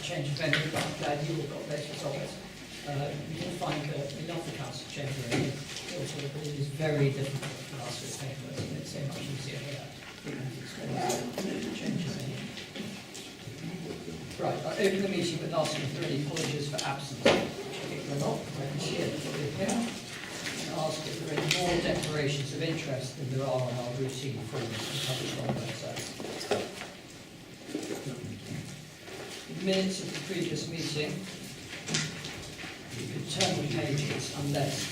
change of venue, but I'm glad you all got letters of it. You will find that we love the council chamber, and it is very difficult for us with papers, and it's so much easier here. Change of venue. Right, I open the meeting with asking if there are any apologies for absence, which I think there are not, I can see it here. And ask if there are any more declarations of interest than there are on our routine forms published on the website. The minutes of the previous meeting, you could turn the pages unless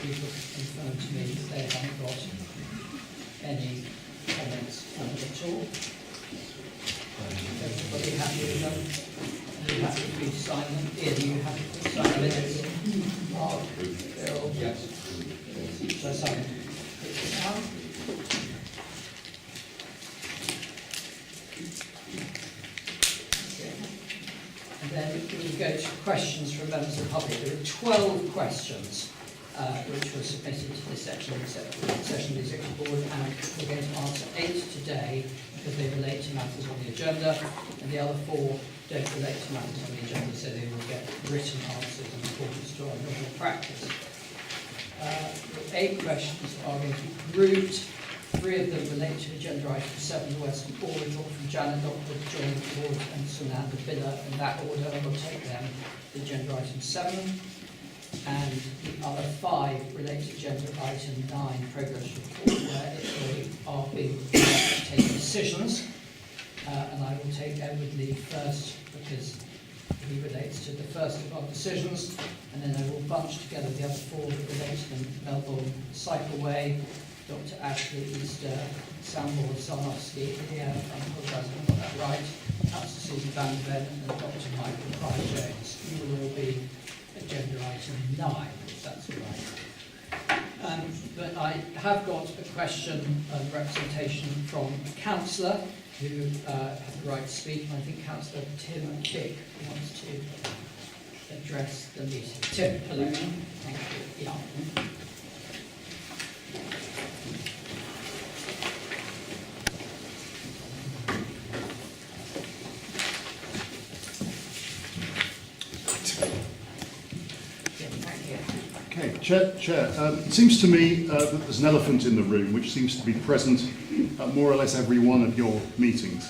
people confirm to me that they haven't got any comments on it at all. Everybody happy with them? Are you happy for me to sign them? Ian, are you happy to sign the minutes? Mark, Bill? Yes. So I sign it now. Okay. And then we go to questions from members of the public. There are 12 questions which were submitted to this session of the Executive Board, and we're going to answer 8 today because they relate to matters on the agenda, and the other 4 don't relate to matters on the agenda, so they will get written answers in accordance to our normal practice. The 8 questions are going to be grouped. 3 of them relate to agenda item 7, the Western Corridor, from Janet Lockwood, John Ward and Sunanda Villa. In that order, I will take them to agenda item 7. And the other 5 relate to agenda item 9, progress report, where they are being taken decisions. And I will take Edward Lee first because he relates to the first of our decisions, and then I will bunch together the other 4 that relate to the Melbourne Cycleway, Dr. Ashley Easter, Samuel Sarnowski, here, I apologise if I got that right, Councillor Susan Van Ven, and Dr. Michael Pryor-Jones. You will all be agenda item 9, if that's all right. But I have got a question and representation from a councillor who had the right to speak, and I think Councillor Tim Kick wants to address the meeting. Tim, hello. Thank you. Yeah. Okay, Chair, it seems to me that there's an elephant in the room which seems to be present at more or less every one of your meetings.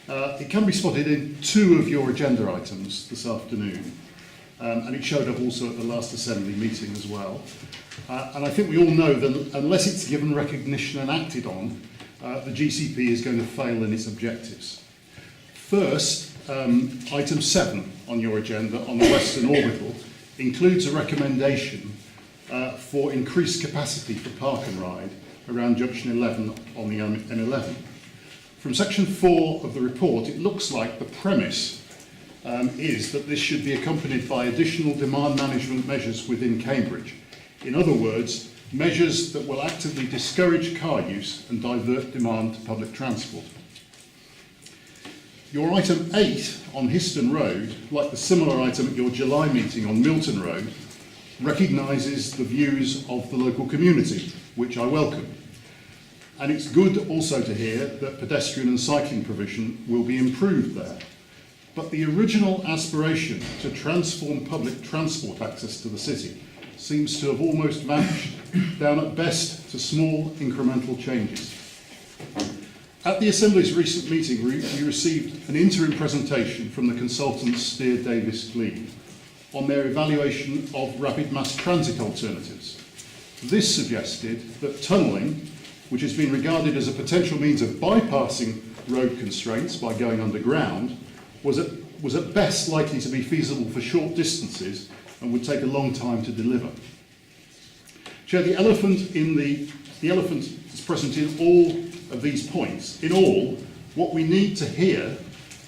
It can be spotted in 2 of your agenda items this afternoon, and it showed up also at the last Assembly meeting as well. And I think we all know that unless it's given recognition and acted on, the GCP is going to fail in its objectives. First, item 7 on your agenda on the Western Orbital includes a recommendation for increased capacity for park and ride around junction 11 on the M11. From section 4 of the report, it looks like the premise is that this should be accompanied by additional demand management measures within Cambridge. In other words, measures that will actively discourage car use and divert demand to public transport. Your item 8 on Histon Road, like the similar item at your July meeting on Milton Road, recognises the views of the local community, which I welcome. And it's good also to hear that pedestrian and cycling provision will be improved there. But the original aspiration to transform public transport access to the city seems to have almost vanished, down at best to small incremental changes. At the Assembly's recent meeting, we received an interim presentation from the consultants Steer Davis Gleave on their evaluation of rapid mass transit alternatives. This suggested that tunnelling, which has been regarded as a potential means of bypassing road constraints by going underground, was at best likely to be feasible for short distances and would take a long time to deliver. Chair, the elephant is present in all of these points. In all, what we need to hear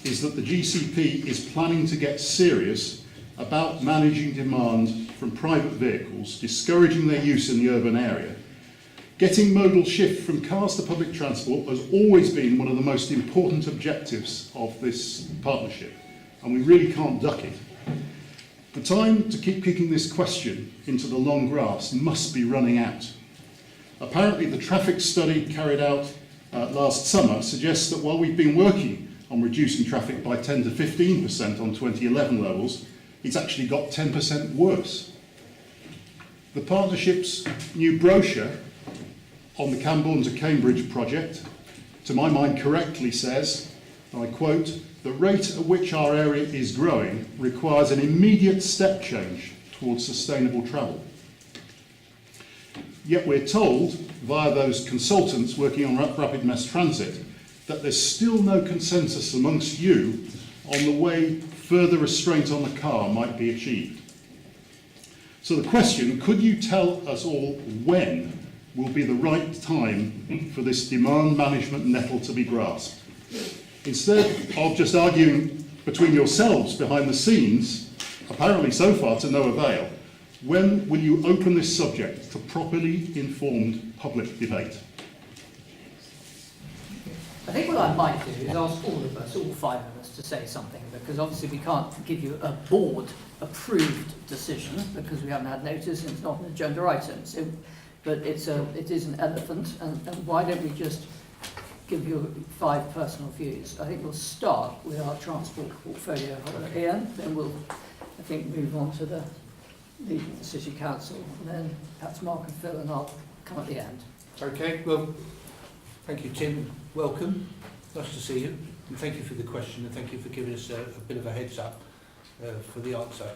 is that the GCP is planning to get serious about managing demand from private vehicles, discouraging their use in the urban area. Getting modal shift from cars to public transport has always been one of the most important objectives of this partnership, and we really can't duck it. The time to keep kicking this question into the long grass must be running out. Apparently, the traffic study carried out last summer suggests that while we've been working on reducing traffic by 10 to 15% on 2011 levels, it's actually got 10% worse. The partnership's new brochure on the Camborne to Cambridge project, to my mind correctly says, and I quote, "The rate at which our area is growing requires an immediate step change towards sustainable travel." Yet we're told, via those consultants working on rapid mass transit, that there's still no consensus amongst you on the way further restraint on the car might be achieved. So the question, could you tell us all when will be the right time for this demand management nettle to be grasped? Instead of just arguing between yourselves behind the scenes, apparently so far to no avail, when will you open this subject to properly informed public debate? I think what I might do is ask all of us, all five of us, to say something, because obviously we can't give you a board-approved decision because we haven't had notice and it's not an agenda item. So, but it is an elephant, and why don't we just give you 5 personal views? I think we'll start with our transport portfolio here, then we'll, I think, move on to the City Council, and then perhaps Mark and Phil, and I'll come at the end. Okay, well, thank you, Tim. Welcome. Nice to see you. And thank you for the question, and thank you for giving us a bit of a heads up for the answer.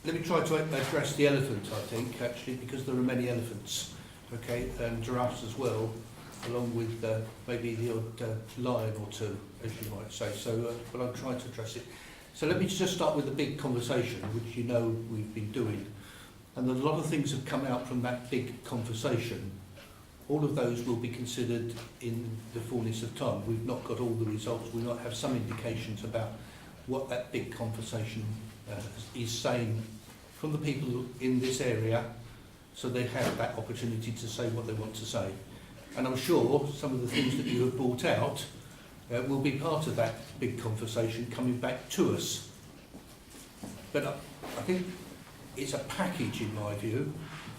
Let me try to address the elephant, I think, actually, because there are many elephants, okay, and giraffes as well, along with maybe the odd lion or two, as you might say. So, but I'll try to address it. So let me just start with the big conversation, which you know we've been doing. And a lot of things have come out from that big conversation. All of those will be considered in the fullness of time. We've not got all the results. We might have some indications about what that big conversation is saying from the people in this area, so they have that opportunity to say what they want to say. And I'm sure some of the things that you have brought out will be part of that big conversation coming back to us. But I think it's a package, in my view,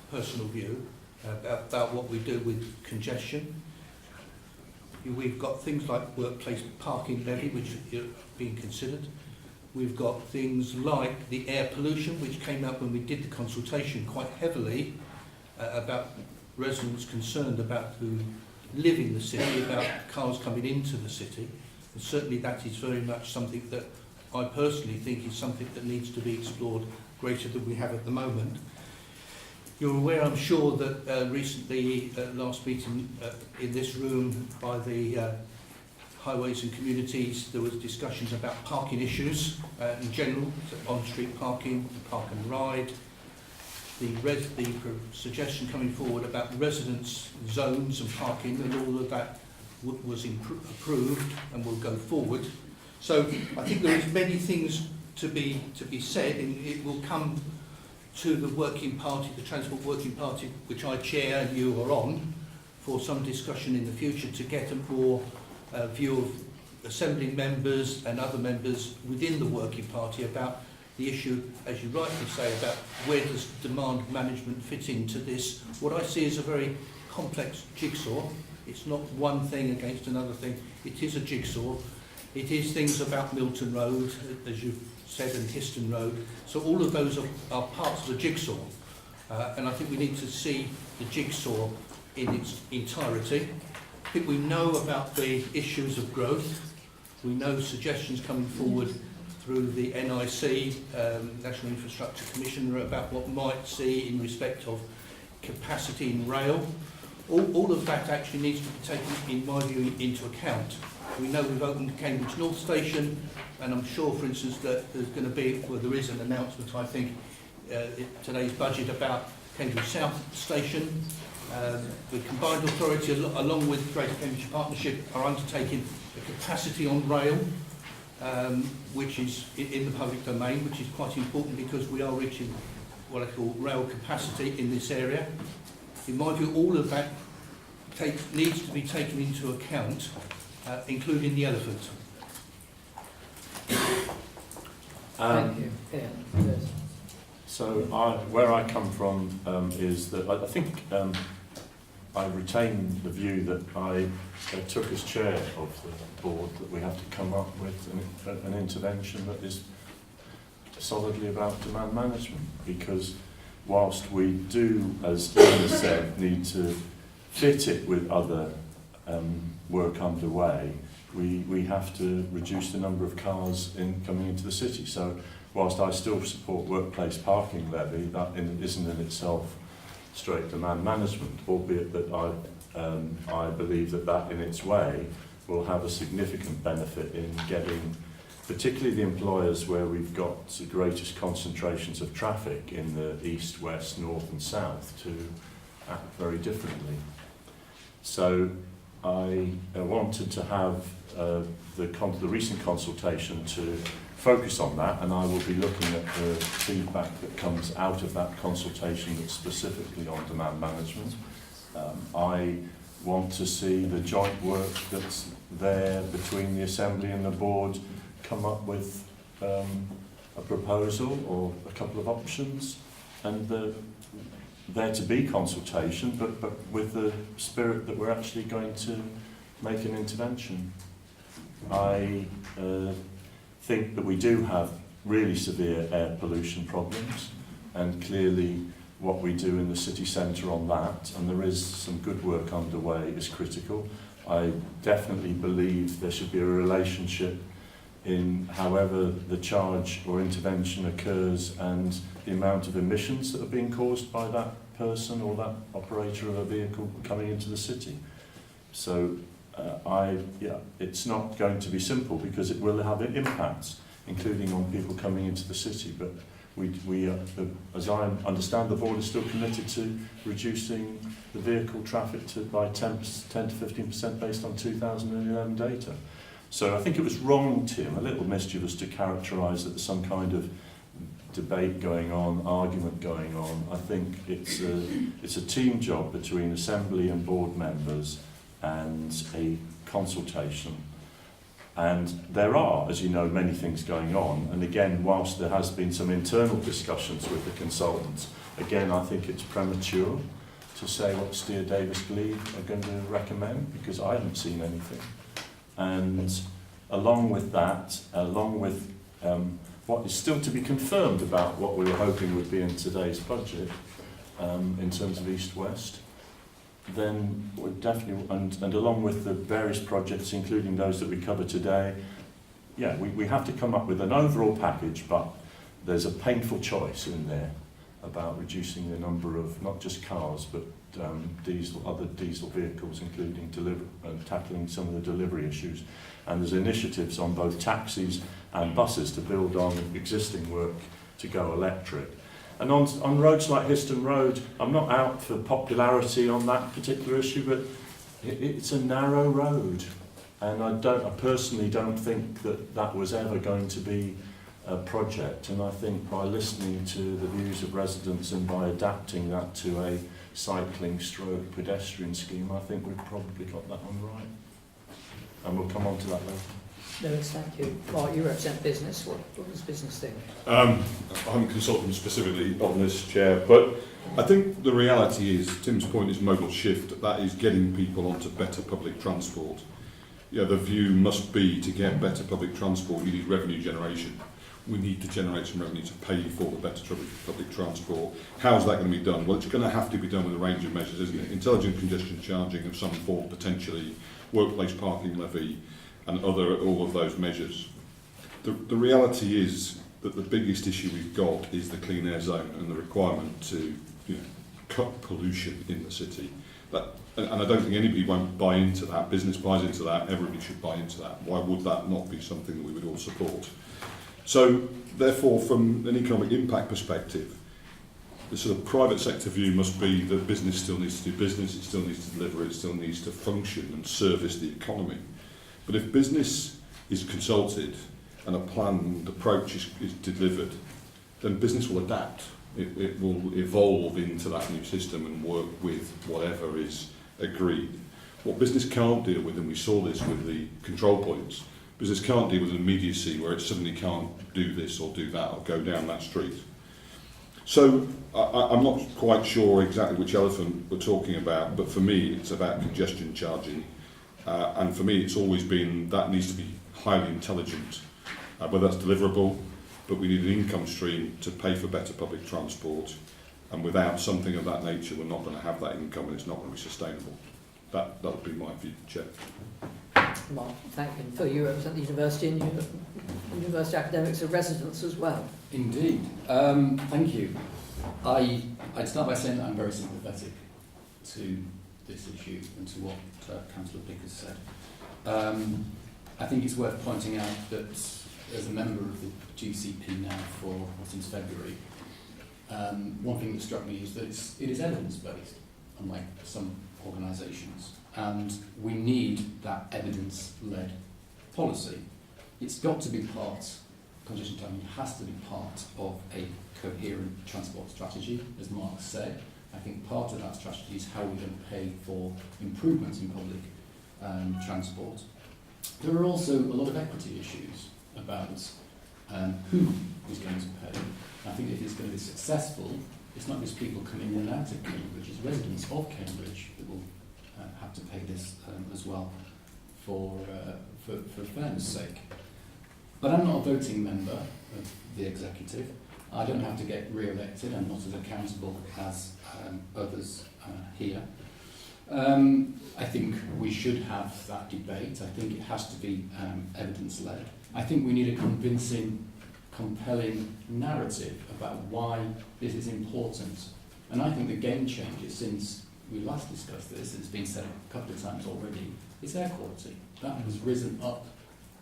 personal view, about what we do with congestion. We've got things like workplace parking levy, which are being considered. We've got things like the air pollution, which came up when we did the consultation quite heavily about residents concerned about who live in the city, about cars coming into the city. And certainly that is very much something that I personally think is something that needs to be explored greater than we have at the moment. You're aware, I'm sure, that recently, last meeting in this room by the Highways and Communities, there was discussions about parking issues in general, so on-street parking, park and ride, the suggestion coming forward about residence zones and parking, and all of that was approved and will go forward. So I think there is many things to be said, and it will come to the working party, the Transport Working Party, which I chair and you are on, for some discussion in the future to get a more view of Assembly members and other members within the Working Party about the issue, as you rightly say, about where does demand management fit into this. What I see is a very complex jigsaw. It's not one thing against another thing. It is a jigsaw. It is things about Milton Road, as you've said, and Histon Road. So all of those are parts of the jigsaw. And I think we need to see the jigsaw in its entirety. I think we know about the issues of growth. We know suggestions coming forward through the NIC, National Infrastructure Commissioner, about what might see in respect of capacity in rail. All of that actually needs to be taken, in my view, into account. We know we've opened Cambridge North Station, and I'm sure, for instance, that there's going to be, well, there is an announcement, I think, in today's budget about Cambridge South Station. The Combined Authority, along with Greater Cambridge Partnership, are undertaking a capacity on rail, which is in the public domain, which is quite important because we are reaching what I call rail capacity in this area. In my view, all of that needs to be taken into account, including the elephant. Thank you. Yeah. So where I come from is that I think I retain the view that I took as chair of the board that we have to come up with an intervention that is solidly about demand management, because whilst we do, as Ian said, need to fit it with other work underway, we have to reduce the number of cars coming into the city. So whilst I still support workplace parking levy, that isn't in itself straight demand management, albeit that I believe that in its way will have a significant benefit in getting particularly the employers where we've got the greatest concentrations of traffic in the east, west, north and south to act very differently. So I wanted to have the recent consultation to focus on that, and I will be looking at the feedback that comes out of that consultation that's specifically on demand management. I want to see the joint work that's there between the Assembly and the Board come up with a proposal or a couple of options, and there to be consultation, but with the spirit that we're actually going to make an intervention. I think that we do have really severe air pollution problems, and clearly what we do in the city centre on that, and there is some good work underway, is critical. I definitely believe there should be a relationship in however the charge or intervention occurs and the amount of emissions that are being caused by that person or that operator of a vehicle coming into the city. So it's not going to be simple because it will have impacts, including on people coming into the city. But as I understand, the board is still committed to reducing the vehicle traffic by 10 to 15% based on 2011 data. So I think it was wrong, Tim, a little mischievous, to characterise that there's some kind of debate going on, argument going on. I think it's a team job between Assembly and board members and a consultation. And there are, as you know, many things going on. And again, whilst there has been some internal discussions with the consultants, again, I think it's premature to say what Steer Davis Gleave are going to recommend, because I haven't seen anything. And along with that, along with what is still to be confirmed about what we were hoping would be in today's budget in terms of East-West, then we're definitely, and along with the various projects, including those that we cover today, we have to come up with an overall package, but there's a painful choice in there about reducing the number of not just cars, but other diesel vehicles, including tackling some of the delivery issues. And there's initiatives on both taxis and buses to build on existing work to go electric. And on roads like Histon Road, I'm not out for popularity on that particular issue, but it's a narrow road. And I personally don't think that was ever going to be a project. And I think by listening to the views of residents and by adapting that to a cycling stroke pedestrian scheme, I think we've probably got that one right. And we'll come on to that later. Lewis, thank you. Mark, you represent business. What does business think? I haven't consulted them specifically on this, Chair, but I think the reality is, Tim's point is modal shift. That is getting people onto better public transport. The view must be to get better public transport, you need revenue generation. We need to generate some revenue to pay for the better public transport. How's that going to be done? Well, it's going to have to be done with a range of measures, isn't it? Intelligent congestion charging of some form, potentially, workplace parking levy, and all of those measures. The reality is that the biggest issue we've got is the clean air zone and the requirement to cut pollution in the city. And I don't think anybody won't buy into that. Business buys into that, everybody should buy into that. Why would that not be something that we would all support? So, therefore, from an economic impact perspective, the sort of private sector view must be that business still needs to do business, it still needs to deliver, it still needs to function and service the economy. But if business is consulted and a planned approach is delivered, then business will adapt. It will evolve into that new system and work with whatever is agreed. What business can't deal with, and we saw this with the control points, business can't deal with an immediacy where it suddenly can't do this or do that or go down that street. So I'm not quite sure exactly which elephant we're talking about, but for me it's about congestion charging. And for me it's always been that needs to be highly intelligent, whether that's deliverable, but we need an income stream to pay for better public transport. And without something of that nature, we're not going to have that income and it's not going to be sustainable. That would be my view, Chair. Mark, thank you. Phil, you represent the university and university academics are residents as well. Indeed. Thank you. I'd start by saying that I'm very sympathetic to this issue and to what Councillor Pick has said. I think it's worth pointing out that as a member of the GCP now since February, one thing that struck me is that it is evidence-based, unlike some organisations, and we need that evidence-led policy. It's got to be congestion timing has to be part of a coherent transport strategy, as Mark said. I think part of that strategy is how we're going to pay for improvements in public transport. There are also a lot of equity issues about who is going to pay. I think if it's going to be successful, it's not just people coming in and out of Cambridge, it's residents of Cambridge that will have to pay this as well for fairness sake. But I'm not a voting member of the executive. I don't have to get re-elected. I'm not as accountable as others here. I think we should have that debate. I think it has to be evidence-led. I think we need a convincing, compelling narrative about why this is important. And I think the game changer since we last discussed this, it's been said a couple of times already, is air quality. That has risen up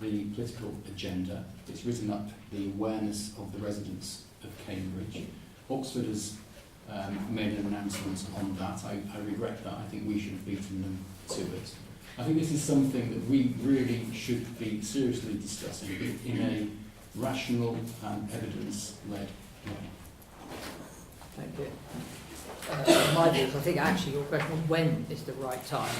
the political agenda. It's risen up the awareness of the residents of Cambridge. Oxford has made an announcement on that. I regret that. I think we should have beaten them to it. I think this is something that we really should be seriously discussing in a rational and evidence-led way. Thank you. My views, I think actually your question was when is the right time?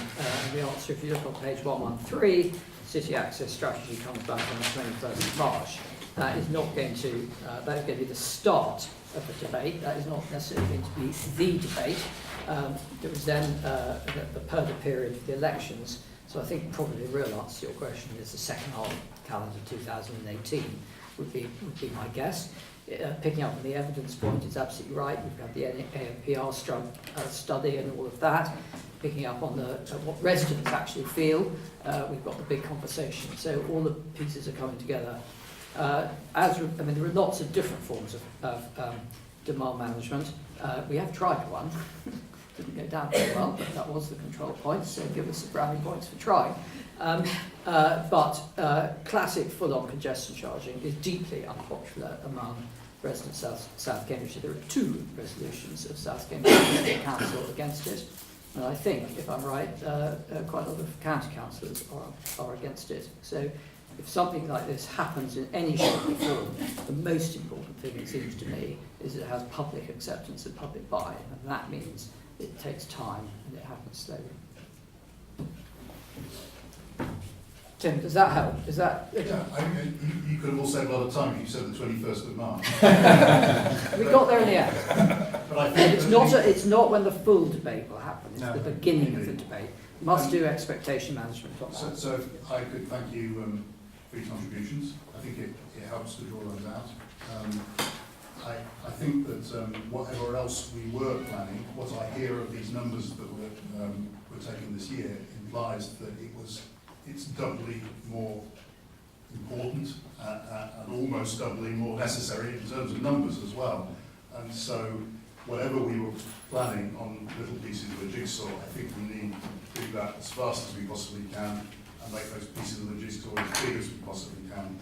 The answer, if you look on page 113, City Access Strategy comes back on the 21st of March. That is not going to, that is going to be the start of the debate. That is not necessarily going to be the debate. There was then the purdah period of the elections. So I think probably the real answer to your question is the second half of calendar 2018 would be my guess. Picking up on the evidence point is absolutely right. We've got the ANPR study and all of that. Picking up on what residents actually feel, we've got the big conversation. So all the pieces are coming together. There are lots of different forms of demand management. We have tried one. Didn't go down very well, but that was the control point, so give us the brownie points for trying. But classic full-on congestion charging is deeply unpopular among residents of South Cambridge. There are 2 resolutions of South Cambridge Council against it, and I think, if I'm right, quite a lot of county councillors are against it. So if something like this happens in any shape or form, the most important thing, it seems to me, is it has public acceptance and public buy-in, and that means it takes time and it happens slowly. Tim, does that help? Is that? Yeah, you could have all saved a lot of time if you said the 21st of March. We got there in the end. But I think It's not when the full debate will happen. It's No, the beginning of the indeed. debate. Must do expectation management on that. So I could thank you for your contributions. I think it helps to draw those out. I think that whatever else we were planning, what I hear of these numbers that were taken this year implies that it's doubly more important and almost doubly more necessary in terms of numbers as well. And so whatever we were planning on little pieces of the jigsaw, I think we need to do that as fast as we possibly can and make those pieces of the jigsaw as big as we possibly can.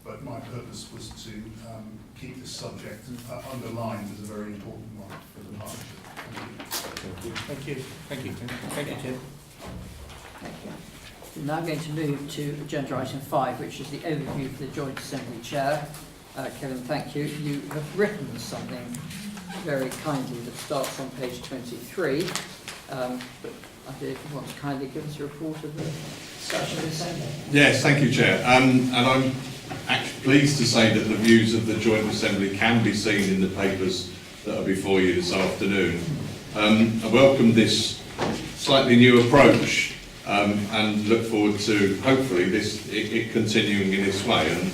But my purpose was to keep this subject underlined as a very important one for the partnership. Thank you. Thank you. Thank you, Tim. Thank you. We're now going to move to agenda item 5, which is the overview for the Joint Assembly Chair. Kevin, thank you. You have written something very kindly that starts on page 23. But I don't know if you want to kindly give us a report of the discussion of the Assembly. Yes, thank you, Chair. And I'm actually pleased to say that the views of the Joint Assembly can be seen in the papers that are before you this afternoon. I welcome this slightly new approach and look forward to hopefully it continuing in this way, and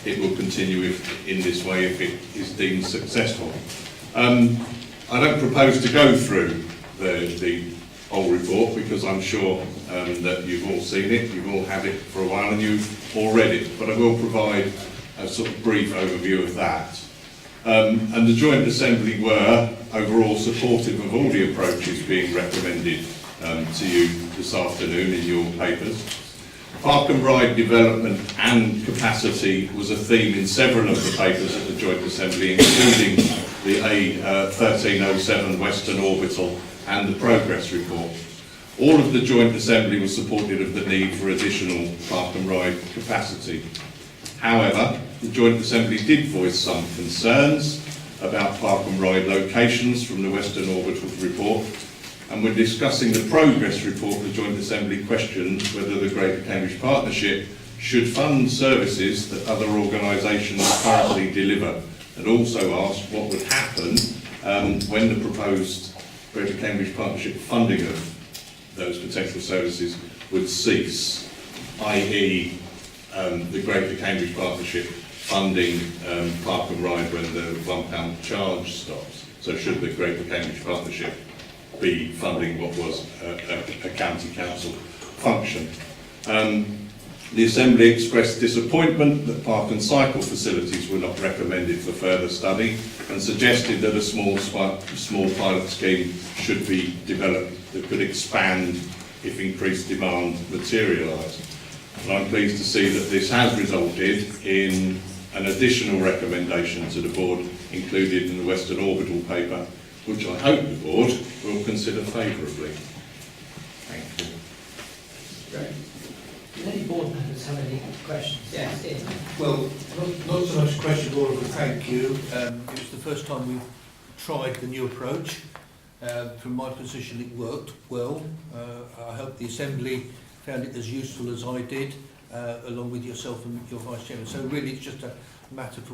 it will continue in this way if it is deemed successful. I don't propose to go through the whole report because I'm sure that you've all seen it, you've all had it for a while and you've all read it, but I will provide a sort of brief overview of that. And the Joint Assembly were overall supportive of all the approaches being recommended to you this afternoon in your papers. Park and ride development and capacity was a theme in several of the papers at the Joint Assembly, including the A1307 Western Orbital and the Progress Report. All of the Joint Assembly was supportive of the need for additional park and ride capacity. However, the Joint Assembly did voice some concerns about park and ride locations from the Western Orbital Report, and when discussing the Progress Report, the Joint Assembly questioned whether the Greater Cambridge Partnership should fund services that other organisations currently deliver, and also asked what would happen when the proposed Greater Cambridge Partnership funding of those potential services would cease, i.e. The Greater Cambridge Partnership funding park and ride when the £1 charge stops. So should the Greater Cambridge Partnership be funding what was a county council function? The Assembly expressed disappointment that park and cycle facilities were not recommended for further study and suggested that a small pilot scheme should be developed that could expand if increased demand materialised. And I'm pleased to see that this has resulted in an additional recommendation to the board included in the Western Orbital paper, which I hope the board will consider favourably. Thank you. Great. Do any board members have any questions? Yes, Ian. Well, not so much a question, more of a thank you. It was the first time we've tried the new approach. From my position, it worked well. I hope the Assembly found it as useful as I did, along with yourself and your Vice Chairman. So really it's just a matter of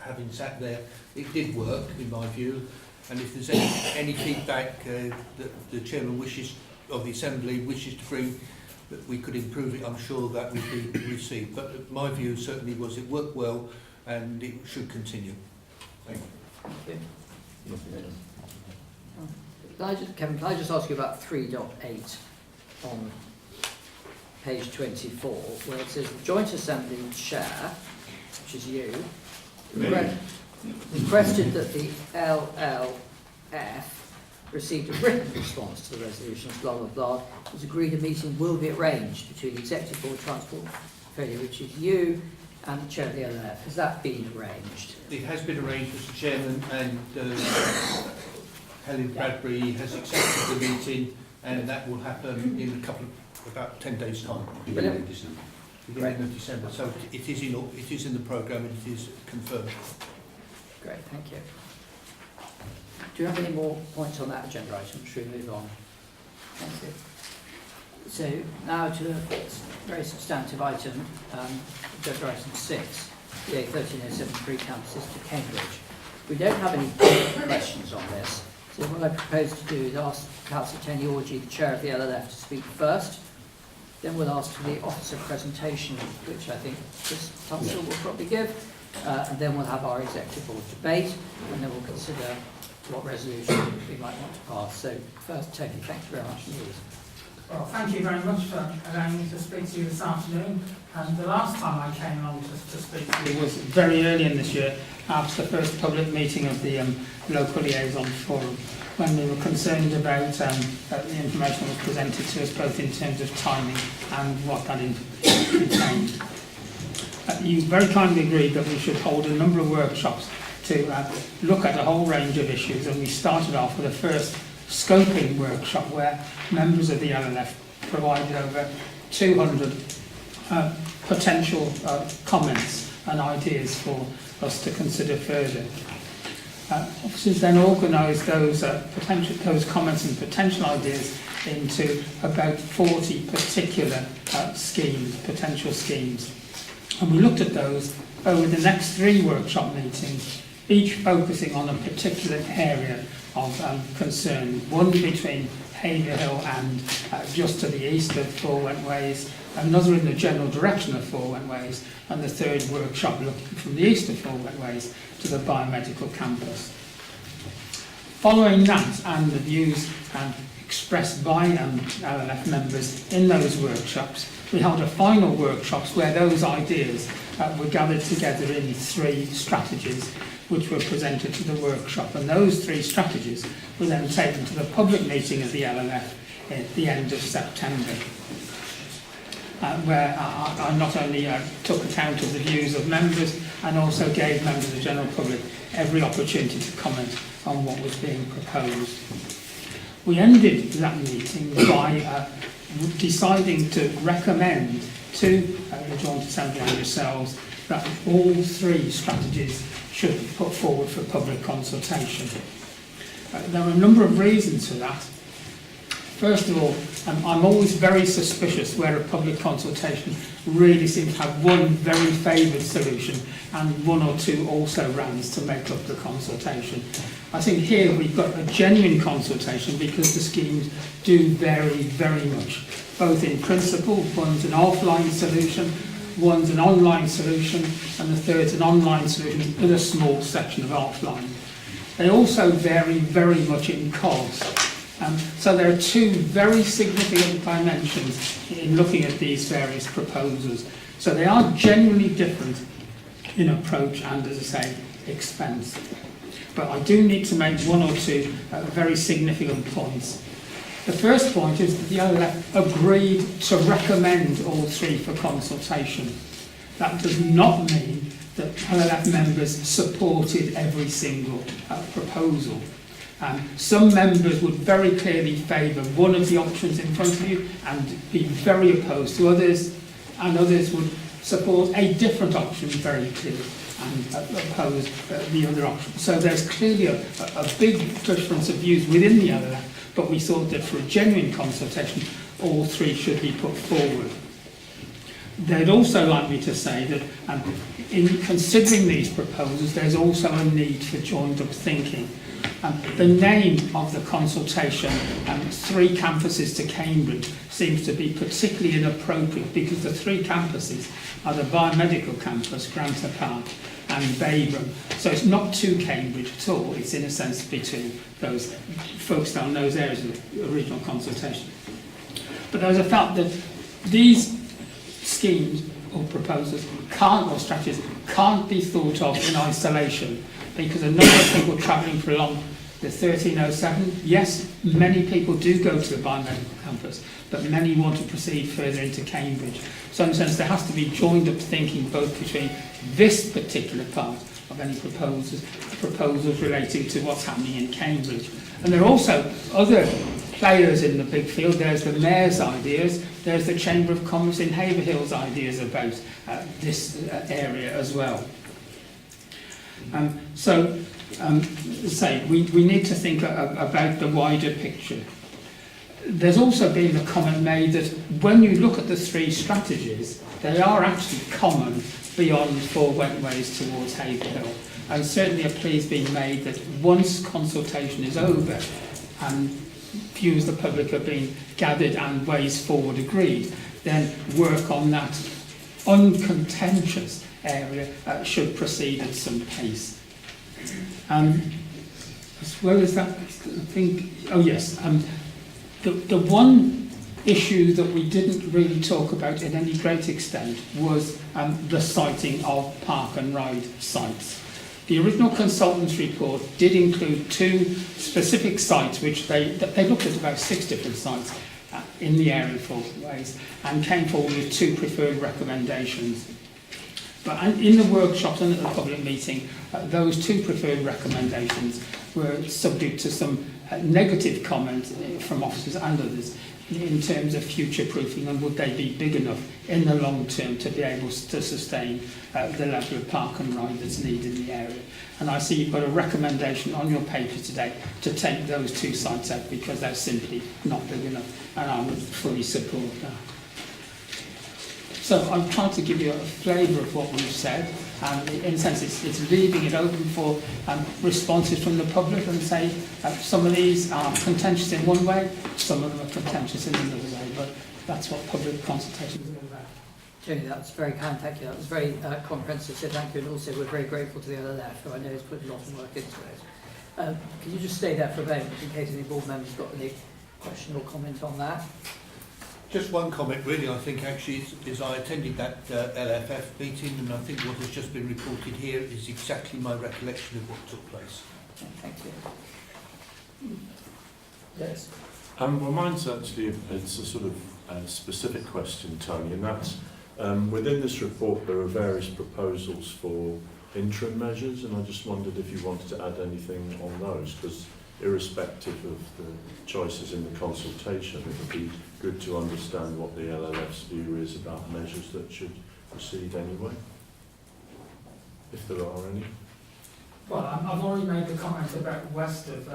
having sat there. It did work, in my view, and if there's any feedback that the Chairman wishes, of the Assembly wishes to bring, that we could improve it, I'm sure that would be received. But my view certainly was it worked well and it should continue. Thank you. Kevin, can I just ask you about 3.8 on page 24, where it says the Joint Assembly Chair, which is you, requested that the LLF received a written response to the resolutions, blah, blah, blah. It was agreed a meeting will be arranged between the Executive Board Transport Failure, which is you, and the Chair of the LLF. Has that been arranged? It has been arranged, Mr. Chairman, and Helen Bradbury has accepted the meeting, and that will happen in about 10 days' time. Beginning of December. So it is in the programme and it is confirmed. Great, thank you. Do you have any more points on that agenda item? Should we move on? Thank you. So now to a very substantive item, agenda item 6, the A1307 free campuses to Cambridge. We don't have any questions on this, so what I propose to do is ask Councillor Tony Orgy, the Chair of the LLF, to speak first. Then we'll ask for the officer presentation, which I think Chris Tunstall will probably give, and then we'll have our Executive Board debate, and then we'll consider what resolution we might want to pass. So first, Tony, thank you very much indeed. Well, thank you very much for allowing me to speak to you this afternoon. And the last time I came along to speak to you was very early in this year, after the first public meeting of the local liaison forum, when we were concerned about the information that was presented to us, both in terms of timing and what that contained. You very kindly agreed that we should hold a number of workshops to look at a whole range of issues, and we started off with a first scoping workshop where members of the LLF provided over 200 potential comments and ideas for us to consider further. Officers then organised those comments and potential ideas into about 40 particular potential schemes. And we looked at those over the next 3 workshop meetings, each focusing on a particular area of concern, one between Haverhill and just to the east of Four Wentways, another in the general direction of Four Wentways, and the 3rd workshop looking from the east of Four Wentways to the biomedical campus. Following that and the views expressed by LLF members in those workshops, we held a final workshops where those ideas were gathered together in 3 strategies which were presented to the workshop, and those 3 strategies were then taken to the public meeting of the LLF at the end of September, where I not only took account of the views of members and also gave members of the general public every opportunity to comment on what was being proposed. We ended that meeting by deciding to recommend to the Joint Assembly and yourselves that all 3 strategies should be put forward for public consultation. There are a number of reasons for that. First of all, I'm always very suspicious where a public consultation really seems to have one very favoured solution and 1 or 2 also rans to make up the consultation. I think here we've got a genuine consultation because the schemes do vary very much, both in principle. One's an offline solution, one's an online solution, and the 3rd's an online solution with a small section of offline. They also vary very much in cost. So there are 2 very significant dimensions in looking at these various proposals. So they are genuinely different in approach and, as I say, expense. But I do need to make 1 or 2 very significant points. The first point is that the LLF agreed to recommend all 3 for consultation. That does not mean that LLF members supported every single proposal. Some members would very clearly favour one of the options in front of you and be very opposed to others, and others would support a different option very clearly and oppose the other option. So there's clearly a big difference of views within the LLF, but we thought that for a genuine consultation, all 3 should be put forward. They'd also like me to say that in considering these proposals, there's also a need for joined-up thinking. The name of the consultation, 3 campuses to Cambridge, seems to be particularly inappropriate because the 3 campuses are the biomedical campus, Granta Park, and Babram. So it's not to Cambridge at all, it's in a sense between those focused on those areas of the original consultation. But there's a fact that these schemes or proposals or strategies can't be thought of in isolation, because a number of people travelling along the 1307, yes, many people do go to the biomedical campus, but many want to proceed further into Cambridge. So in a sense there has to be joined up thinking both between this particular part of any proposals relating to what's happening in Cambridge. And there are also other players in the big field. There's the Mayor's ideas, there's the Chamber of Commerce in Haverhill's ideas about this area as well. We need to think about the wider picture. There's also been a comment made that when you look at the 3 strategies, they are actually common beyond Four Wentways towards Haverhill. And certainly a plea has been made that once consultation is over and views of the public have been gathered and ways forward agreed, then work on that uncontentious area should proceed at some pace. As well as that, I think, the one issue that we didn't really talk about in any great extent was the siting of park and ride sites. The original consultants' report did include 2 specific sites, which they looked at about 6 different sites in the area of Four Wentways and came forward with 2 preferred recommendations. But in the workshops and at the public meeting, those 2 preferred recommendations were subject to some negative comment from officers and others in terms of future-proofing and would they be big enough in the long term to be able to sustain the level of park and ride that's needed in the area. And I see you've got a recommendation on your paper today to take those 2 sites out because they're simply not big enough, and I would fully support that. So I've tried to give you a flavour of what we've said. And in a sense, it's leaving it open for responses from the public and say some of these are contentious in one way, some of them are contentious in another way, but that's what public consultation is all about. Tony, that's very kind, thank you. That was very comprehensive, so thank you. And also we're very grateful to the LLF, who I know has put a lot of work into it. Can you just stay there for a moment in case any board members got any question or comment on that? Just one comment really, I think actually is I attended that LFF meeting, and I think what has just been reported here is exactly my recollection of what took place. Thank you. Yes. Well, mine's actually it's a sort of specific question, Tony, and that's within this report there are various proposals for interim measures, and I just wondered if you wanted to add anything on those, because irrespective of the choices in the consultation, it would be good to understand what the LLF's view is about measures that should proceed anyway, if there are any. Well, I've already made the comment about west of,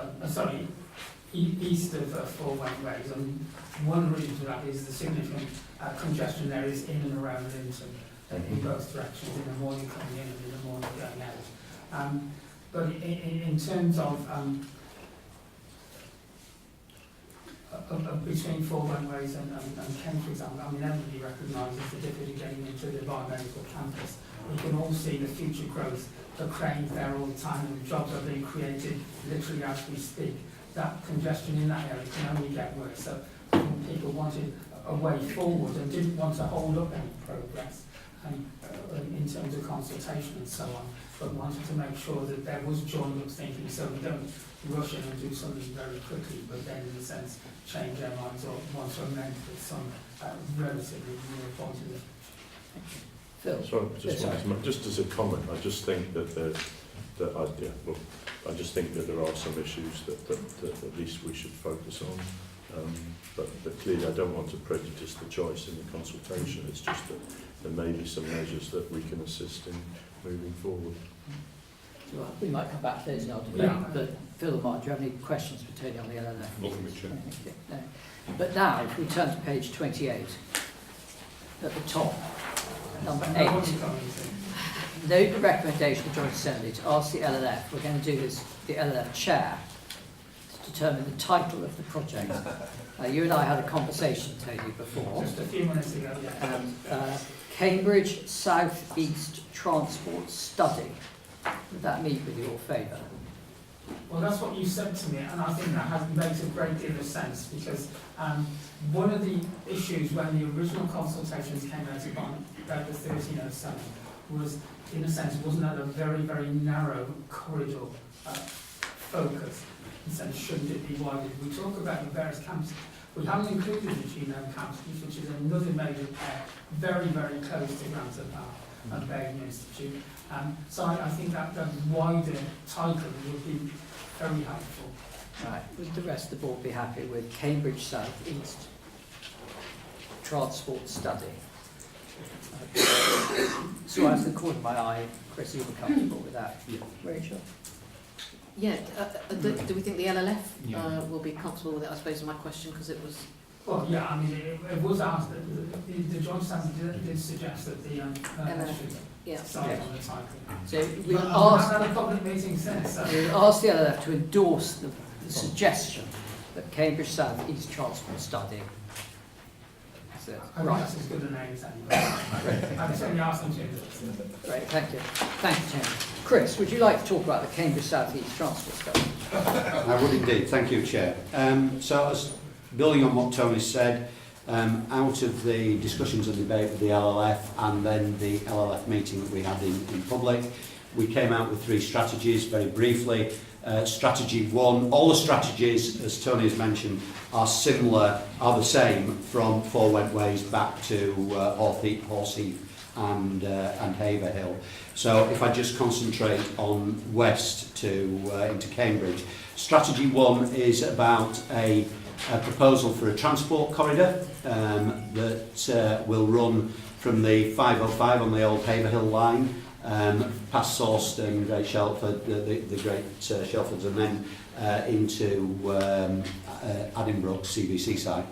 east of Four Ways, and one reason for that is the significant congestion there is in and around Linton, in both directions, in the morning coming in and in the morning going out. But in terms of between Four Ways and Kent, for example, I mean, everybody recognises the difficulty getting into the biomedical campus. We can all see the future growth, the cranes there all the time, and the jobs are being created literally as we speak. That congestion in that area can only get worse. So people wanted a way forward and didn't want to hold up any progress in terms of consultation and so on, but wanted to make sure that there was joined up thinking, so we don't rush in and do something very quickly, but then in a sense change our minds or want to amend with some relatively near point of view. Phil? So just as a comment, I just think that I just think that there are some issues that at least we should focus on. But clearly I don't want to prejudice the choice in the consultation. It's just that there may be some measures that we can assist in moving forward. Well, we might come back to those in our debate, but Phil or Mark, do you have any questions for Tony on the LLF? Nothing, Chair. No. But now, if we turn to page 28, at the top, number 8. Note the recommendation of the Joint Assembly to ask the LLF, we're going to do this, the LLF chair, to determine the title of the project. You and I had a conversation, Tony, before. Just a few minutes ago, yeah. Cambridge South East Transport Study. Would that meet with your favour? Well, that's what you said to me, and I think that makes a great deal of sense, because one of the issues when the original consultations came out about the 1307 was, in a sense, wasn't that a very, very narrow corridor focus? In a sense, shouldn't it be widened? We talk about the various campuses. We haven't included the genome campus, which is another major pair, very, very close to Grantham Park and Bain Institute. So I think that wider title would be very helpful. Right. Would the rest of the board be happy with Cambridge South East Transport Study? So as the corner of my eye, Chris, you were comfortable with that? Yeah. Rachel? Yeah, do we think the LLF will be comfortable with it? I suppose is my question, because it was... Well, yeah, I mean, it was asked, the Joint Assembly did suggest that the Yeah. start on the title. So we But asked, I've had a public meeting since, so... we asked the LLF to endorse the suggestion that Cambridge South East Transport Study. So, I think that's as good a name as anybody. I've certainly asked them to. Great, thank you. Thank you, Tim. Chris, would you like to talk about the Cambridge South East Transport Study? I would indeed. Thank you, Chair. So, as building on what Tony said, out of the discussions and debate with the LLF and then the LLF meeting that we had in public, we came out with 3 strategies very briefly. Strategy 1, all the strategies, as Tony has mentioned, are similar, are the same from Four Ways back to Horseheath and Haverhill. So if I just concentrate on west to into Cambridge, strategy 1 is about a proposal for a transport corridor that will run from the 505 on the old Haverhill line, past Sawston, Great Shelford, the Great Shelfords, and then into Addenbrooke CVC site.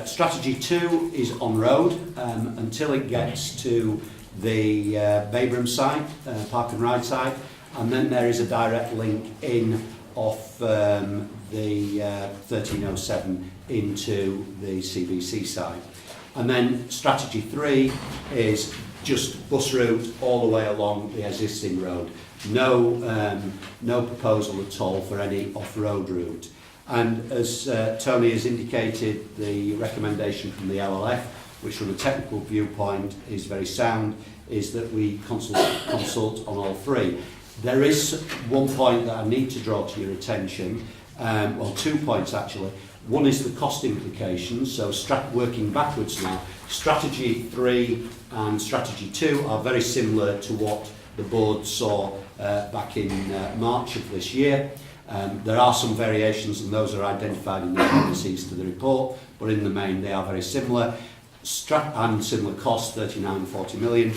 Strategy 2 is on road until it gets to the Babraham site, Park and Ride site, and then there is a direct link in off the 1307 into the CBC site. And then strategy 3 is just bus route all the way along the existing road. No proposal at all for any off-road route. And as Tony has indicated, the recommendation from the LLF, which from a technical viewpoint is very sound, is that we consult on all 3. There is one point that I need to draw to your attention, well, 2 points actually. One is the cost implications, so working backwards now. Strategy 3 and Strategy 2 are very similar to what the board saw back in March of this year. There are some variations, and those are identified in the appendices to the report, but in the main they are very similar. And similar cost, 39 and 40 million.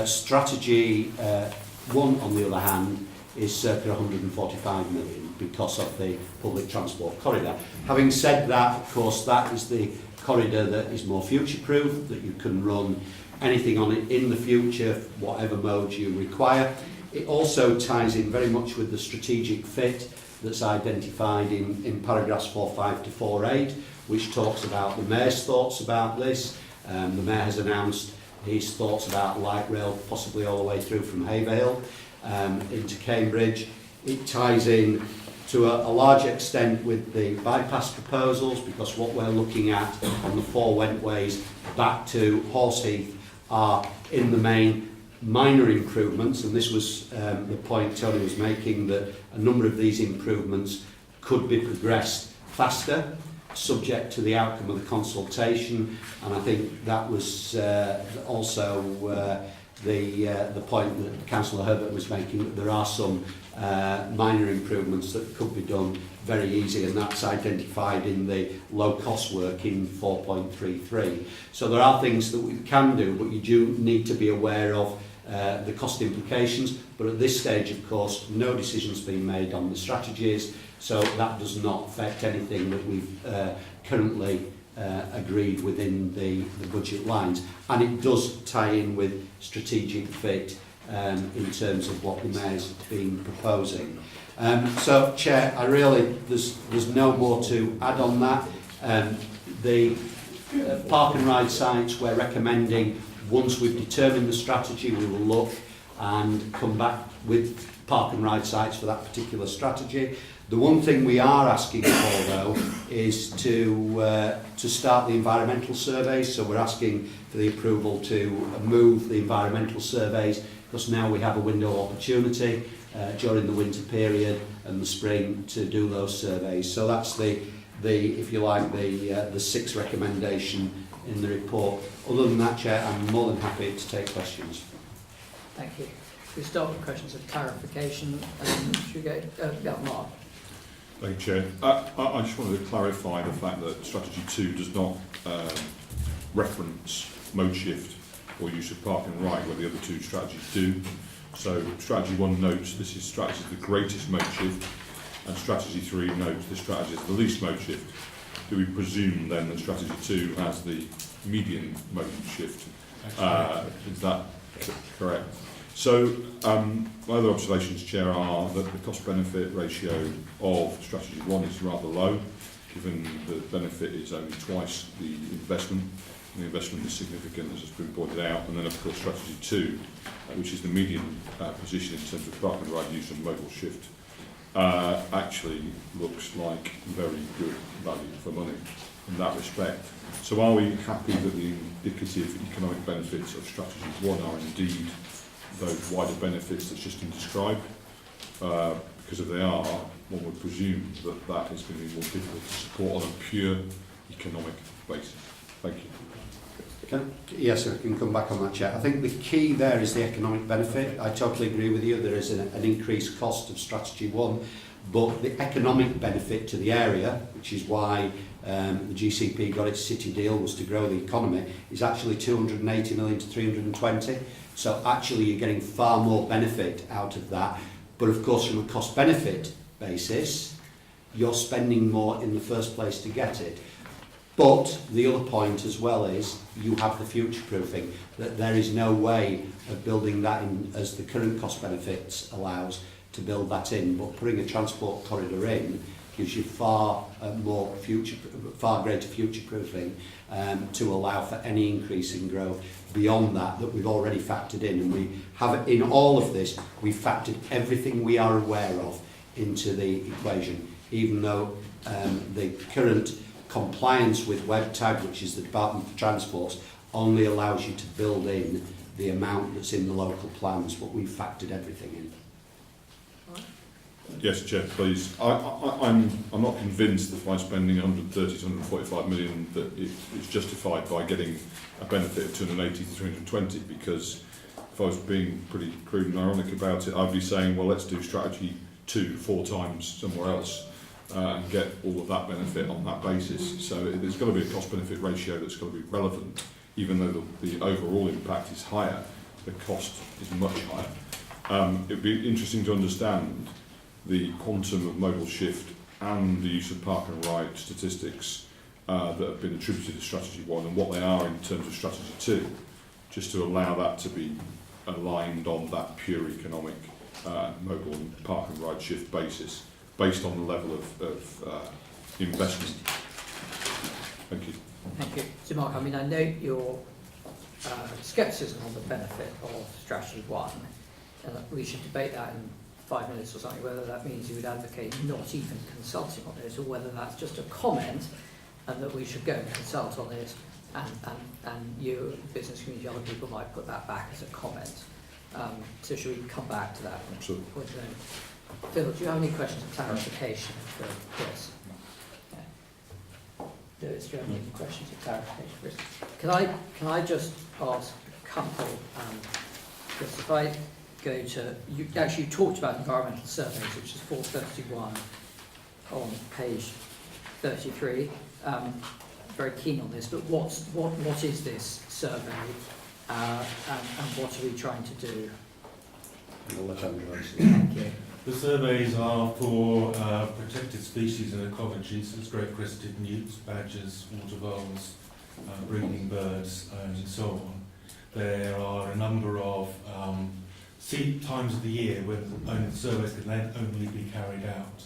Strategy 1, on the other hand, is circa 145 million because of the public transport corridor. Having said that, of course, that is the corridor that is more future-proof, that you can run anything on it in the future, whatever mode you require. It also ties in very much with the strategic fit that's identified in paragraphs 4.5 to 4.8, which talks about the Mayor's thoughts about this. The Mayor has announced his thoughts about light rail, possibly all the way through from Haverhill into Cambridge. It ties in to a large extent with the bypass proposals, because what we're looking at on the 4 Wentways back to Horseheath are in the main minor improvements, and this was the point Tony was making, that a number of these improvements could be progressed faster, subject to the outcome of the consultation, and I think that was also the point that Councillor Herbert was making, that there are some minor improvements that could be done very easy, and that's identified in the low-cost work in 4.33. So there are things that we can do, but you do need to be aware of the cost implications. But at this stage, of course, no decision's been made on the strategies, so that does not affect anything that we've currently agreed within the budget lines. And it does tie in with strategic fit in terms of what the Mayor's been proposing. So, Chair, there's no more to add on that. The park and ride sites, we're recommending, once we've determined the strategy, we will look and come back with park and ride sites for that particular strategy. The one thing we are asking for, though, is to start the environmental surveys. So we're asking for the approval to move the environmental surveys, because now we have a window of opportunity during the winter period and the spring to do those surveys. So that's the if you like, the 6th recommendation in the report. Other than that, Chair, I'm more than happy to take questions. Thank you. We start with questions of clarification. Should we go? Mark. Thank you, Chair. I just wanted to clarify the fact that Strategy 2 does not reference mode shift or use of park and ride, where the other 2 strategies do. So Strategy 1 notes this is strategy the greatest mode shift, and Strategy 3 notes this strategy is the least mode shift. Do we presume then that Strategy 2 has the median mode shift? Is that correct? So my other observations, Chair, are that the cost-benefit ratio of Strategy 1 is rather low, given the benefit is only twice the investment. And the investment is significant, as has been pointed out. And then, of course, Strategy 2, which is the median position in terms of park and ride use and modal shift, actually looks like very good value for money in that respect. So are we happy that the indicative economic benefits of Strategy 1 are indeed those wider benefits that's just been described? Because if they are, one would presume that that is going to be more difficult to support on a pure economic basis. Thank you. Yes, I can come back on that, Chair. I think the key there is the economic benefit. I totally agree with you. There is an increased cost of Strategy 1, but the economic benefit to the area, which is why the GCP got its city deal, was to grow the economy, is actually 280 million to 320. So actually you're getting far more benefit out of that. But of course, from a cost-benefit basis, you're spending more in the first place to get it. But the other point as well is you have the future proofing, that there is no way of building that in as the current cost benefits allows to build that in, but putting a transport corridor in gives you far greater future proofing to allow for any increase in growth beyond that we've already factored in. And we have, in all of this, we've factored everything we are aware of into the equation, even though the current compliance with web tag, which is the Department for Transport, only allows you to build in the amount that's in the local plans, but we've factored everything in. Yes, Chair, please. I'm not convinced that by spending 130 to 145 million that it's justified by getting a benefit of 280 to 320, because if I was being pretty crude and ironic about it, I'd be saying, well, let's do strategy 2 4 times somewhere else and get all of that benefit on that basis. So there's got to be a cost-benefit ratio that's got to be relevant. Even though the overall impact is higher, the cost is much higher. It would be interesting to understand the quantum of modal shift and the use of park and ride statistics that have been attributed to strategy 1 and what they are in terms of strategy 2, just to allow that to be aligned on that pure economic modal and park and ride shift basis, based on the level of investment. Thank you. Thank you. So Mark, I mean, I note your scepticism on the benefit of strategy 1, and we should debate that in 5 minutes or something, whether that means you would advocate not even consulting on it, or whether that's just a comment and that we should go and consult on it, and you, business community, other people might put that back as a comment. So should we come back to that? Absolutely. Phil, do you have any questions of clarification for Chris? Lewis, do you have any questions of clarification, Chris? Can I just ask a couple? Chris, if I go to, you actually talked about environmental surveys, which is 431 on page 33. Very keen on this, but what is this survey, and what are we trying to do? Thank you. The surveys are for protected species and ecologies, such as great-crested newts, badgers, water voles, breeding birds, and so on. There are a number of times of the year when the surveys can then only be carried out.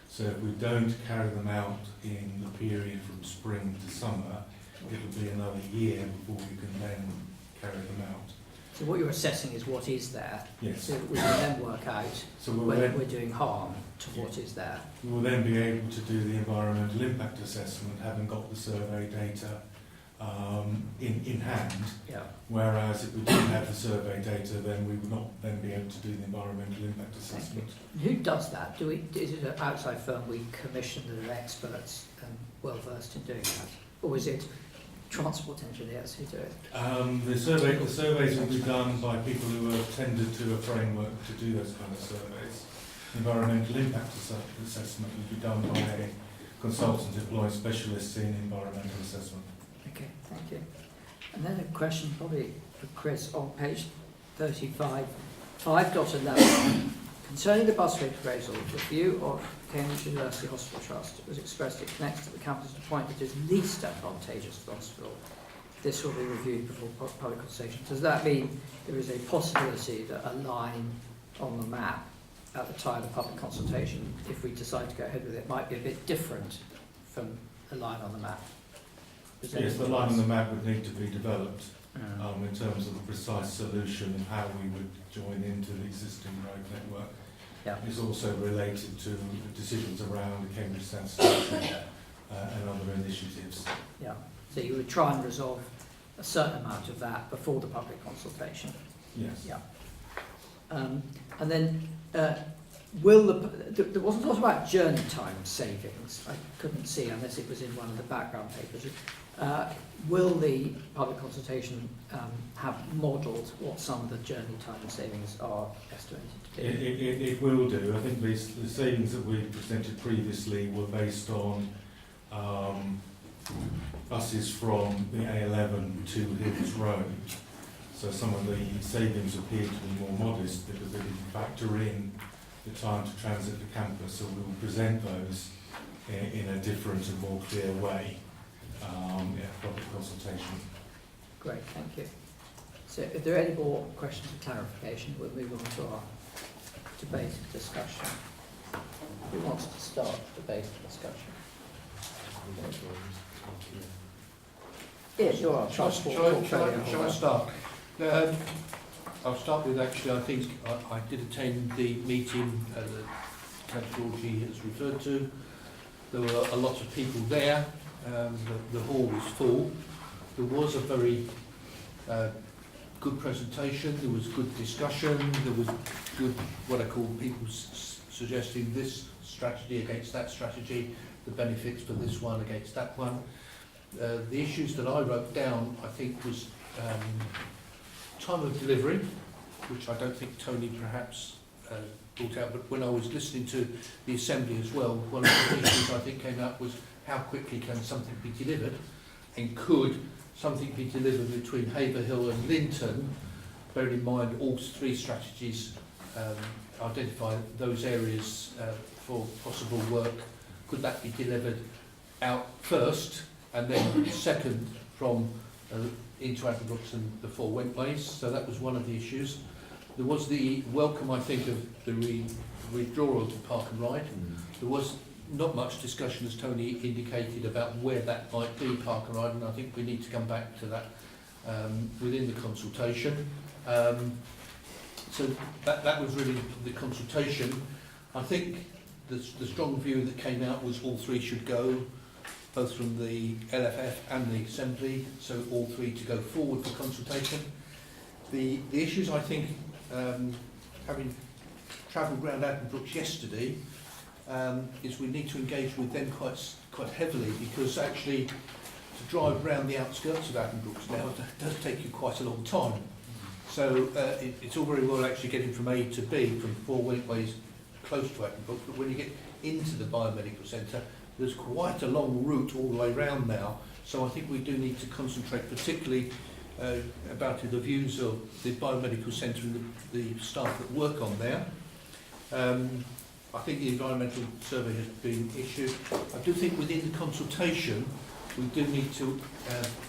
So if we don't carry them out in the period from spring to summer, it will be another year before we can then carry them out. So what you're assessing is what is there, Yes. so we can then work out So whether we're doing harm to what is there. we will then be able to do the environmental impact assessment, having got the survey data in hand. Yeah. Whereas if we didn't have the survey data, then we would not then be able to do the environmental impact assessment. Who does that? Is it an outside firm we commission that are experts and well versed in doing that, or is it transport engineers who do it? The surveys will be done by people who are tended to a framework to do those kind of surveys. Environmental impact assessment will be done by a consultant employing specialists in environmental assessment. Okay, thank you. And then a question probably for Chris on page 35, 5.11. Concerning the busway proposal, the view of Cambridge University Hospital Trust was expressed it connects to the campus at a point that is least advantageous for the hospital. This will be reviewed before public consultation. Does that mean there is a possibility that a line on the map at the time of public consultation, if we decide to go ahead with it, might be a bit different from a line on the map? Yes, the line on the map would need to be developed in terms of the precise solution and how we would join into the existing road network. Yeah. It's also related to decisions around the Cambridge South Station and other initiatives. Yeah. So you would try and resolve a certain amount of that before the public consultation. Yes. Yeah. And then will there wasn't a lot about journey time savings. I couldn't see unless it was in one of the background papers. Will the public consultation have modelled what some of the journey time savings are estimated to be? It will do. I think the savings that we presented previously were based on buses from the A11 to Hills Road. So some of the savings appear to be more modest because they didn't factor in the time to transit the campus. So we will present those in a different and more clear way. public consultation. Great, thank you. So if there are any more questions or clarification, we'll move on to our debate and discussion. Who wants to start debate and discussion? Yes, you're our transport portfolio. Shall I start? I'll start with, actually, I think I did attend the meeting that Councillor Orgy has referred to. There were a lot of people there. The hall was full. There was a very good presentation. There was good discussion. There was good, what I call people suggesting this strategy against that strategy, the benefits for this one against that one. The issues that I wrote down, I think, was time of delivery, which I don't think Tony perhaps brought out, but when I was listening to the Assembly as well, one of the issues I think came up was how quickly can something be delivered, and could something be delivered between Haverhill and Linton, bearing in mind all three strategies identify those areas for possible work. Could that be delivered out first, and then second from into Addenbrooks and the Four Wentways? So that was one of the issues. There was the welcome, I think, of the withdrawal of the Park and Ride. There was not much discussion, as Tony indicated, about where that might be, Park and Ride, and I think we need to come back to that within the consultation. So that was really the consultation. I think the strong view that came out was all three should go, both from the LFF and the Assembly, so all three to go forward for consultation. The issues, I think, having travelled around Addenbrooks yesterday, is we need to engage with them quite heavily, because actually to drive around the outskirts of Addenbrooks now does take you quite a long time. So it's all very well actually getting from A to B from Four Wentways close to Addenbrooks, but when you get into the biomedical centre, there's quite a long route all the way round now. So I think we do need to concentrate particularly about the views of the biomedical centre and the staff that work on there. I think the environmental survey has been issued. I do think within the consultation we do need to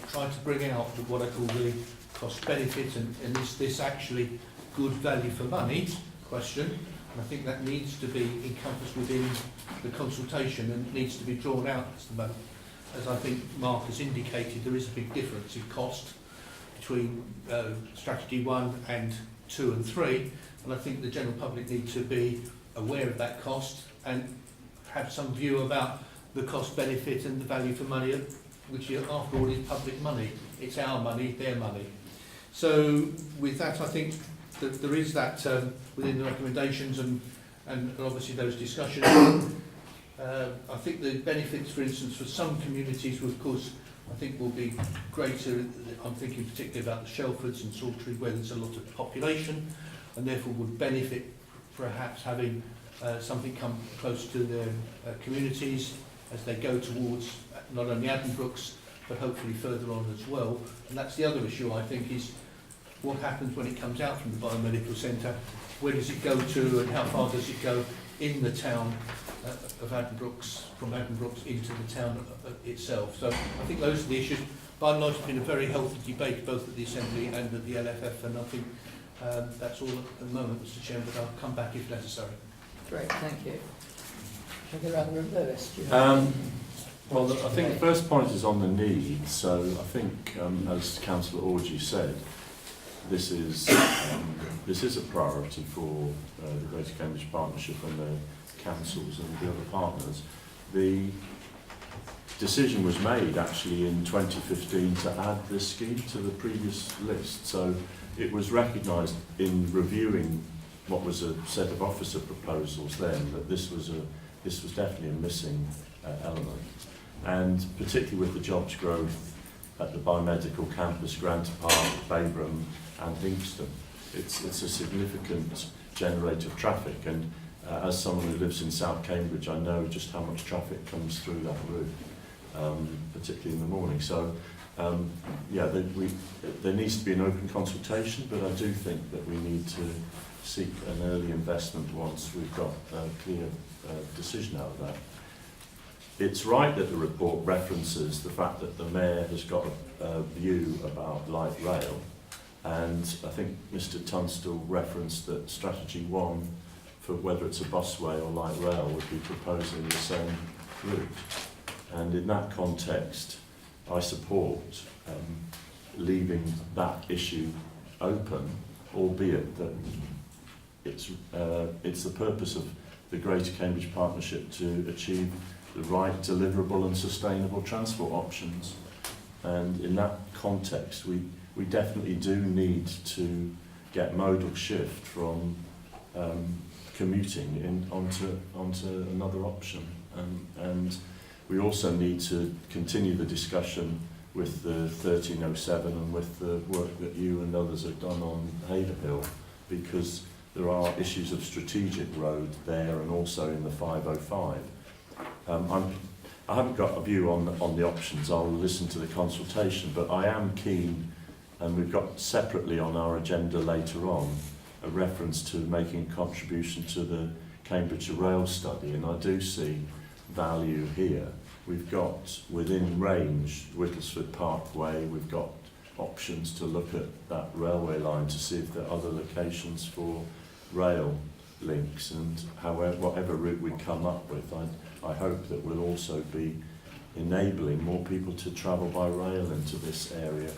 try to bring out what I call the cost benefit and is this actually good value for money question. And I think that needs to be encompassed within the consultation and needs to be drawn out at the moment. As I think Mark has indicated, there is a big difference in cost between strategy 1 and 2 and 3, and I think the general public need to be aware of that cost and have some view about the cost benefit and the value for money, which after all is public money. It's our money, their money. So with that, I think that there is that within the recommendations and obviously those discussions. I think the benefits, for instance, for some communities, of course, I think will be greater. I'm thinking particularly about the Shelfords and Saltree, where there's a lot of population, and therefore would benefit perhaps having something come close to their communities as they go towards not only Addenbrooks, but hopefully further on as well. And that's the other issue, I think, is what happens when it comes out from the biomedical centre. Where does it go to, and how far does it go in the town of Addenbrooks, from Addenbrooks into the town itself? So I think those are the issues. By and large, it's been a very healthy debate, both at the Assembly and at the LFF, and I think that's all at the moment, Mr. Chairman, but I'll come back if necessary. Great, thank you. Shall I go around the room, Lewis? Well, I think the first point is on the need. So I think, as Councillor Orgy said, this is a priority for the Greater Cambridge Partnership and the councils and the other partners. The decision was made actually in 2015 to add this scheme to the previous list. So it was recognised in reviewing what was a set of officer proposals then that this was definitely a missing element. And particularly with the jobs growth at the biomedical campus, Granta Park, Babram and Hinkston, it's a significant generator of traffic, and as someone who lives in South Cambridge, I know just how much traffic comes through that route, particularly in the morning. So yeah, there needs to be an open consultation, but I do think that we need to seek an early investment once we've got a clear decision out of that. it's right that the report references the fact that the Mayor has got a view about light rail, and I think Mr Tunstall referenced that Strategy 1, for whether it's a busway or light rail, would be proposing the same route. And in that context, I support leaving that issue open, albeit that it's the purpose of the Greater Cambridge Partnership to achieve the right deliverable and sustainable transport options. And in that context, we definitely do need to get modal shift from commuting onto another option. And we also need to continue the discussion with the 1307 and with the work that you and others have done on Haverhill, because there are issues of strategic road there and also in the 505. I haven't got a view on the options. I'll listen to the consultation, but I am keen, and we've got separately on our agenda later on a reference to making a contribution to the Cambridgeshire Rail study, and I do see value here. We've got within range Whittlesford Parkway, we've got options to look at that railway line to see if there are other locations for rail links, and whatever route we come up with, I hope that we'll also be enabling more people to travel by rail into this area.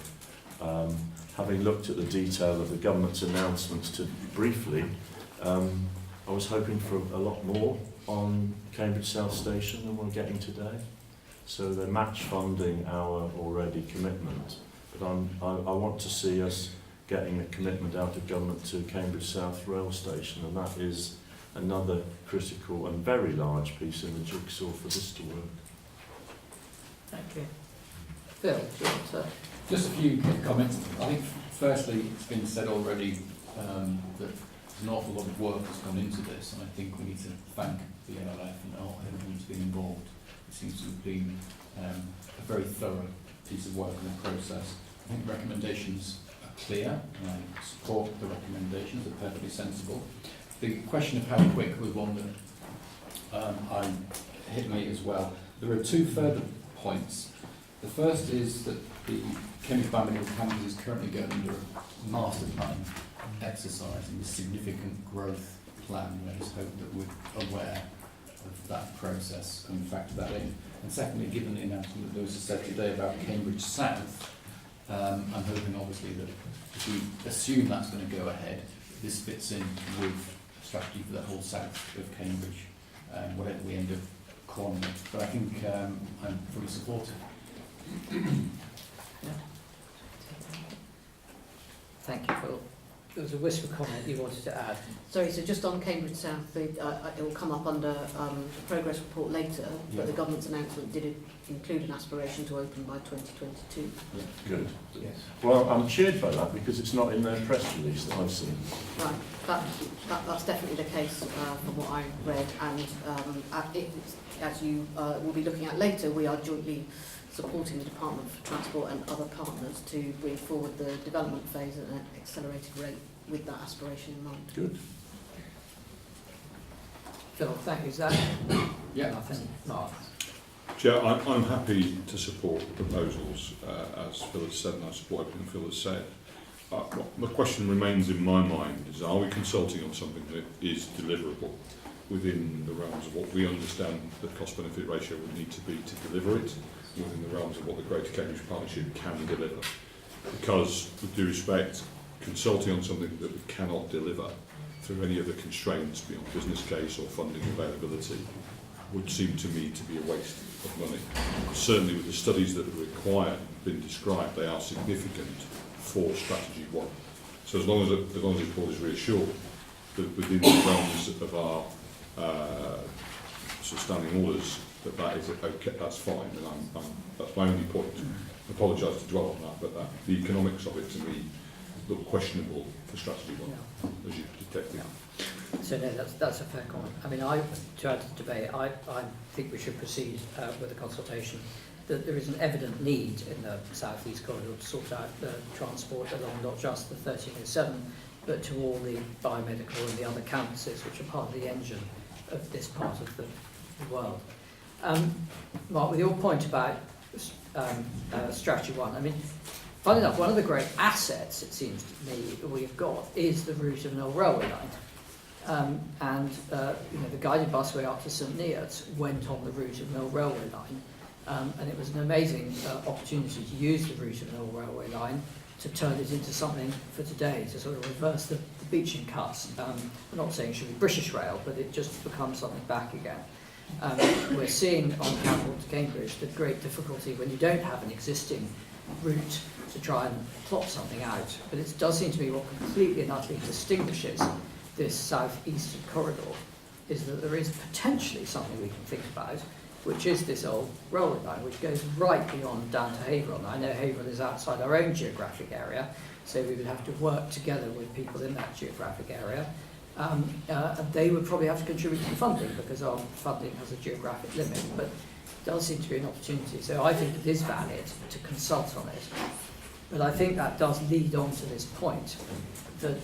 Having looked at the detail of the government's announcements briefly, I was hoping for a lot more on Cambridge South Station than we're getting today. So they're match funding our already commitment, but I want to see us getting a commitment out of government to Cambridge South Rail Station, and that is another critical and very large piece in the jigsaw for this to work. Thank you. Phil, do you want to? Just a few comments. I think firstly, it's been said already that there's an awful lot of work that's gone into this, and I think we need to thank the LLF and everyone who's been involved. It seems to have been a very thorough piece of work in the process. I think the recommendations are clear, and I support the recommendations. They're perfectly sensible. The question of how quick was one that hit me as well. There are two further points. The first is that the Cambridge Biomedical Campus is currently going under a master plan exercise and a significant growth plan. I just hope that we're aware of that process and factor that in. And secondly, given the announcement that Lewis has said today about Cambridge South, I'm hoping obviously that if we assume that's going to go ahead, this fits in with a strategy for the whole south of Cambridge, whatever we end up calling it. But I think I'm fully supportive. Thank you, Phil. There was a whisper comment you wanted to add. Sorry, so just on Cambridge South, it will come up under the progress report later, but the government's announcement did include an aspiration to open by 2022. Yeah. Good. Yes. Well, I'm cheered by that because it's not in their press release that I've seen. Right, that's definitely the case from what I read, and as you will be looking at later, we are jointly supporting the Department for Transport and other partners to bring forward the development phase at an accelerated rate with that aspiration in mind. Good. Phil, thank you. Is that? Yeah. Nothing. Mark. Chair, I'm happy to support the proposals, as Phil has said, and I support everything Phil has said. The question remains in my mind is, are we consulting on something that is deliverable within the realms of what we understand the cost-benefit ratio would need to be to deliver it, within the realms of what the Greater Cambridge Partnership can deliver? Because, with due respect, consulting on something that we cannot deliver through any other constraints beyond business case or funding availability would seem to me to be a waste of money. Certainly with the studies that are required, been described, they are significant for Strategy 1. So as long as the board is reassured that within the realms of our sort of standing orders, that is okay, that's fine, and that's my only point. I apologise to dwell on that, but the economics of it to me look questionable for Strategy 1, as you've detected. So no, that's a fair comment. I mean, to add to the debate, I think we should proceed with the consultation. That there is an evident need in the South East corridor to sort out the transport along not just the 1307, but to all the biomedical and the other campuses which are part of the engine of this part of the world. Mark, with your point about strategy one, I mean, funny enough, one of the great assets, it seems to me, that we've got is the route of an old railway line. You know, the guided busway up to St Neots went on the route of an old railway line, and it was an amazing opportunity to use the route of an old railway line to turn it into something for today, to sort of reverse the beaching cuts. I'm not saying it should be British Rail, but it just becomes something back again. We're seeing on Camberwell to Cambridge the great difficulty when you don't have an existing route to try and plot something out. But it does seem to me what completely and utterly distinguishes this south-eastern corridor is that there is potentially something we can think about, which is this old railway line, which goes right beyond down to Haverhill. Now, I know Haverhill is outside our own geographic area, so we would have to work together with people in that geographic area. And they would probably have to contribute to the funding because our funding has a geographic limit, but it does seem to be an opportunity. So I think it is valid to consult on it. But I think that does lead on to this point that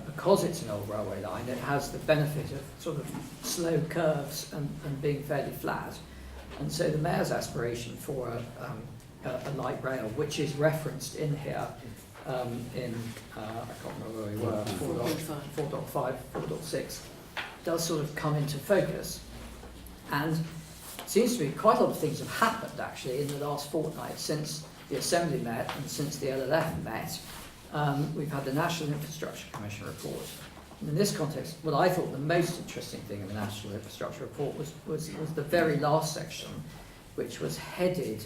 because it's an old railway line, it has the benefit of sort of slow curves and being fairly flat. And so the Mayor's aspiration for a light rail, which is referenced in here, I can't remember where we were, 4.5, 4.6, does sort of come into focus. And it seems to me quite a lot of things have happened actually in the last fortnight since the Assembly met and since the LLF met. We've had the National Infrastructure Commission report. And in this context, what I thought the most interesting thing in the National Infrastructure report was the very last section, which was headed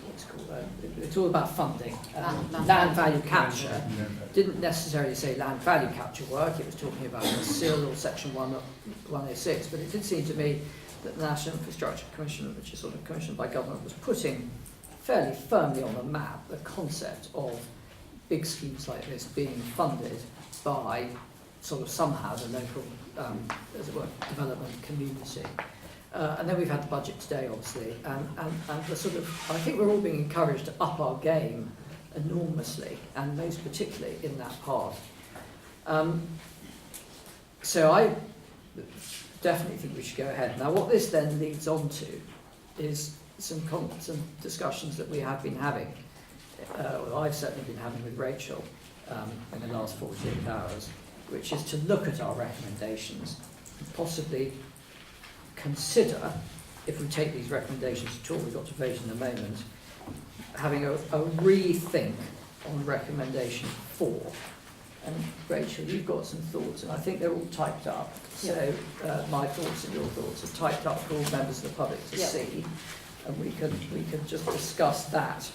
what's it called? It's all about funding. Land value capture. Didn't necessarily say land value capture work. It was talking about the SIL or Section 106. But it did seem to me that the National Infrastructure Commission, which is sort of commissioned by government, was putting fairly firmly on the map the concept of big schemes like this being funded by sort of somehow the local, as it were, development community. And then we've had the budget today, obviously, and the sort of, I think we're all being encouraged to up our game enormously, and most particularly in that part. So I definitely think we should go ahead. Now, what this then leads on to is some discussions that we have been having, well, I've certainly been having with Rachel in the last 48 hours, which is to look at our recommendations and possibly consider, if we take these recommendations at all, we've got to vote in a moment, having a rethink on recommendation 4. And Rachel, you've got some thoughts, and I think they're all typed up. So my thoughts and your thoughts are typed up for all members of the public to see, and we can just discuss that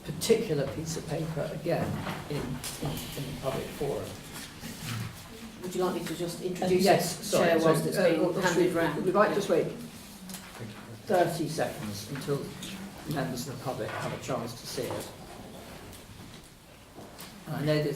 particular piece of paper again in the public forum. Would you like me to just introduce yes, it, sorry, Chair, whilst it's being handed round? We might just wait 30 seconds until members of the public have a chance to see it. And I know that